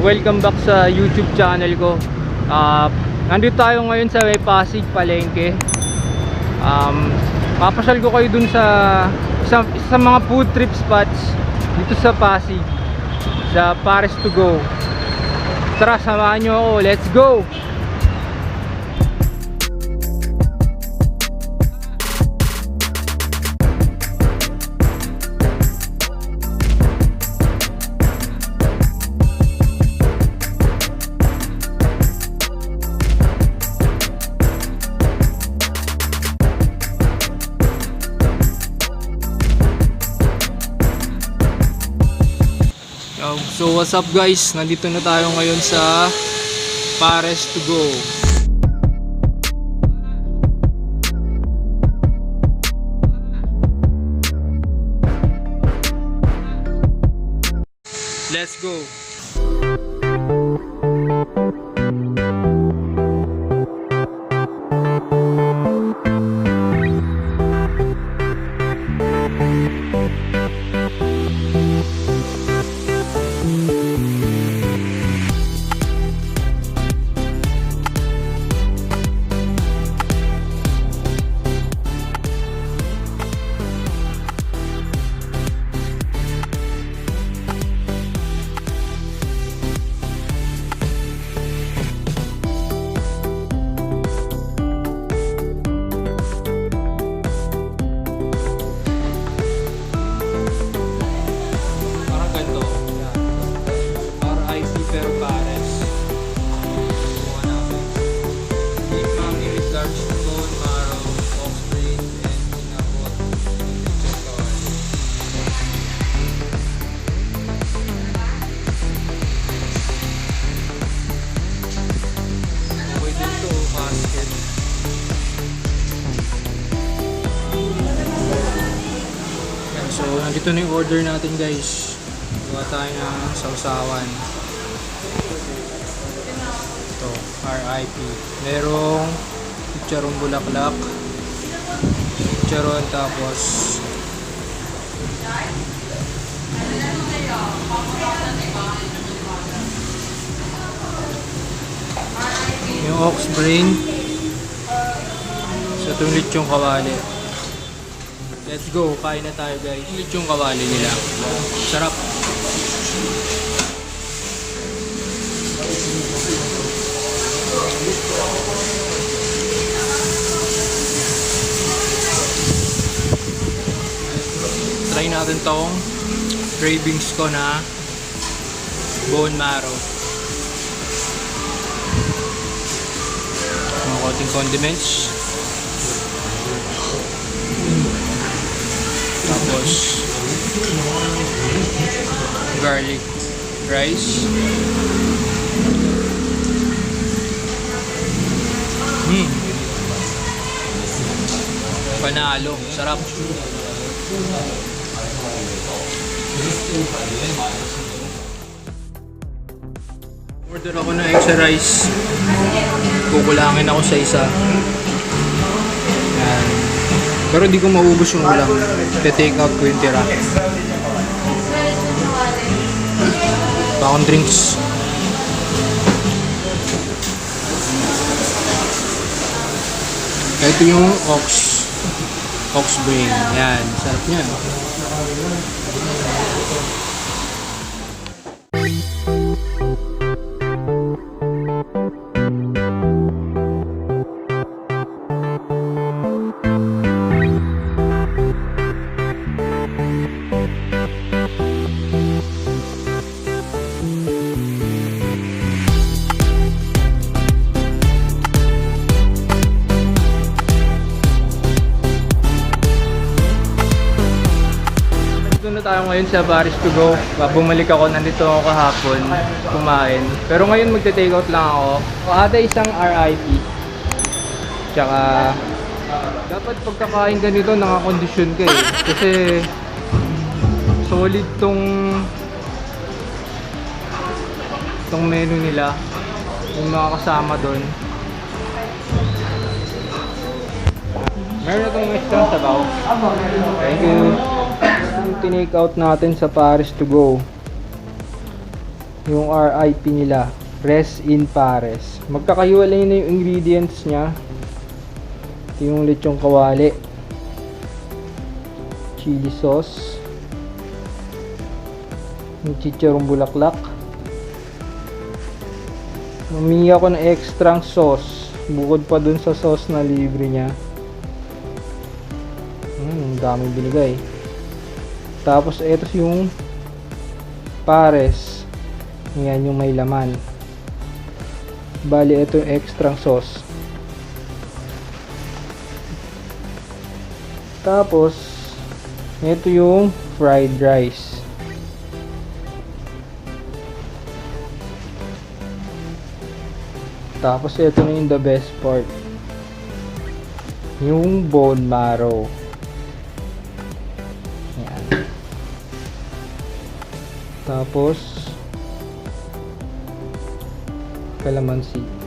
welcome back sa YouTube channel ko. Nandito tayo ngayon sa may Pasig, Palengke. Papasyal ko kayo dun sa mga food trip spots dito sa Pasig, sa Paris to go. Tara, samahan nyo ako, let's go! So what's up guys, nandito na tayo ngayon sa Paris to go. Let's go. So, nandito na yung order natin guys. Gawa tayo ng sausawan. Ito, RIP. Merong chicharong bulaklak, chicharon, tapos yung ox brain. So, itong lechong kawali. Let's go, kain na tayo guys. Ulit yung kawali nila. Sarap. Try natin tong cravings ko na bone marrow. Mga konting condiments. Tapos garlic rice. Manalo, sarap. Order ako ng extra rice. Kukulangin ako sa isa. Yan. Pero hindi ko maubos yung ulam. Te-take out ko yung tira. Bakong drinks. Ito yung ox brain. Yan, sarap niya. Tayo ngayon sa Paris to go. Bumalik ako, nandito ako kahapon kumain. Pero ngayon magte-take out lang ako. Ada isang RIP. Tsaka dapat pagkakain ganito nakakondisyon ka eh. Kasi solid tong menu nila. Yung mga kasama doon. Meron na itong extra sabaw. Thank you. Yung tinake out natin sa Paris to go. Yung RIP nila, Res in Pares. Magkakahiwalay na yung ingredients niya. Ito yung lechong kawali, chili sauce, yung chicharong bulaklak. Humingi ako ng extra sauce bukod pa dun sa sauce na libre niya. Daming binigay. Tapos ito yung pares. Yan yung may laman. Bali ito yung extra sauce. Tapos ito yung fried rice. Tapos ito na yung the best part. Yung bone marrow. Yan. Tapos kalamansi.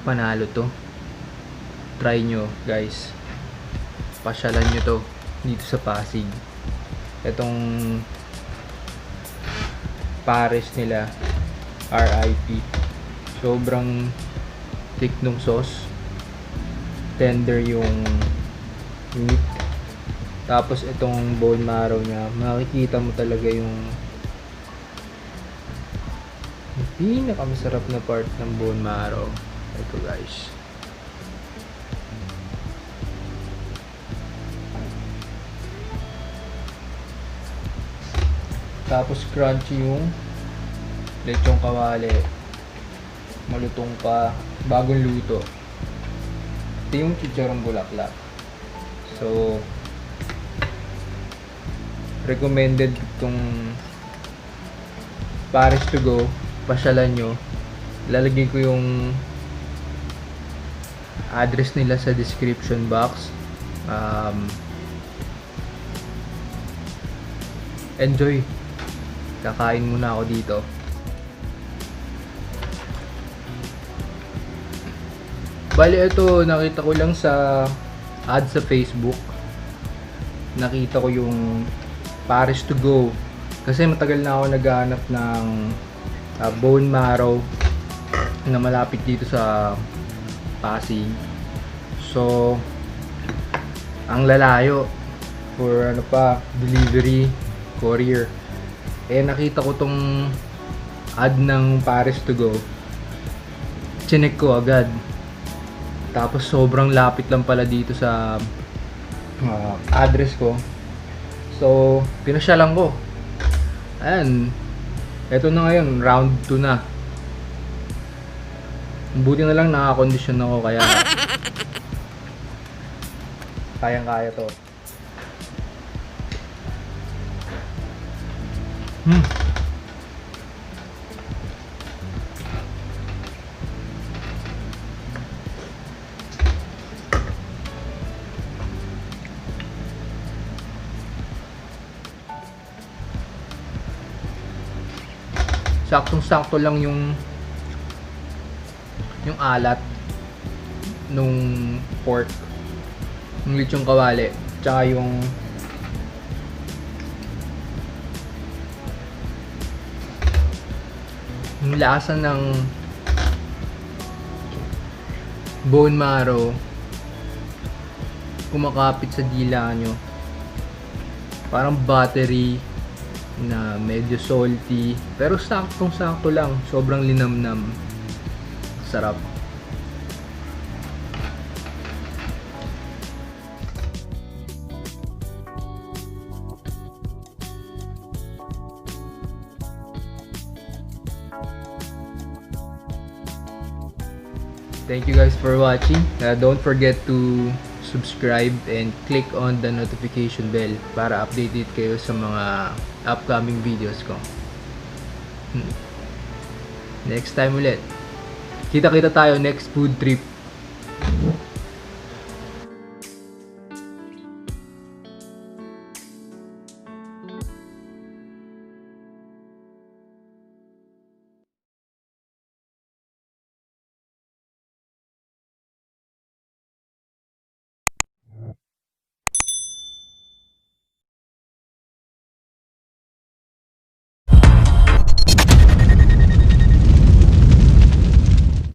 Panalo to. Try nyo guys. Pasyalan nyo to dito sa Pasig. Itong pares nila, RIP. Sobrang thick nung sauce. Tender yung meat. Tapos itong bone marrow niya, makikita mo talaga yung pinakamasarap na part ng bone marrow. Ito guys. Tapos crunchy yung lechong kawali. Malutong pa, bagong luto. Ito yung chicharong bulaklak. So recommended itong Paris to go. Pasyalan nyo. Lalagay ko yung address nila sa description box. Enjoy. Kakain muna ako dito. Bali ito, nakita ko lang sa ad sa Facebook. Nakita ko yung Paris to go. Kasi matagal na ako naghahanap ng bone marrow na malapit dito sa Pasig. So ang lalayo for delivery, courier. Nakita ko tong ad ng Paris to go. Chinek ko agad. Tapos sobrang lapit lang pala dito sa address ko. So pinasyalan ko. Ayan. Eto na ngayon, round 2 na. Buti na lang nakakondisyon ako kaya kayang-kaya to. Saktong-sakto lang yung alat nung pork, yung lechong kawali, tsaka yung lasa ng bone marrow kumakapit sa dila nyo. Parang buttery na medyo salty, pero saktong-sakto lang, sobrang linamnam. Sarap. Thank you guys for watching. Don't forget to subscribe and click on the notification bell para updated kayo sa mga upcoming videos ko. Next time ulit. Kita-kita tayo next food trip.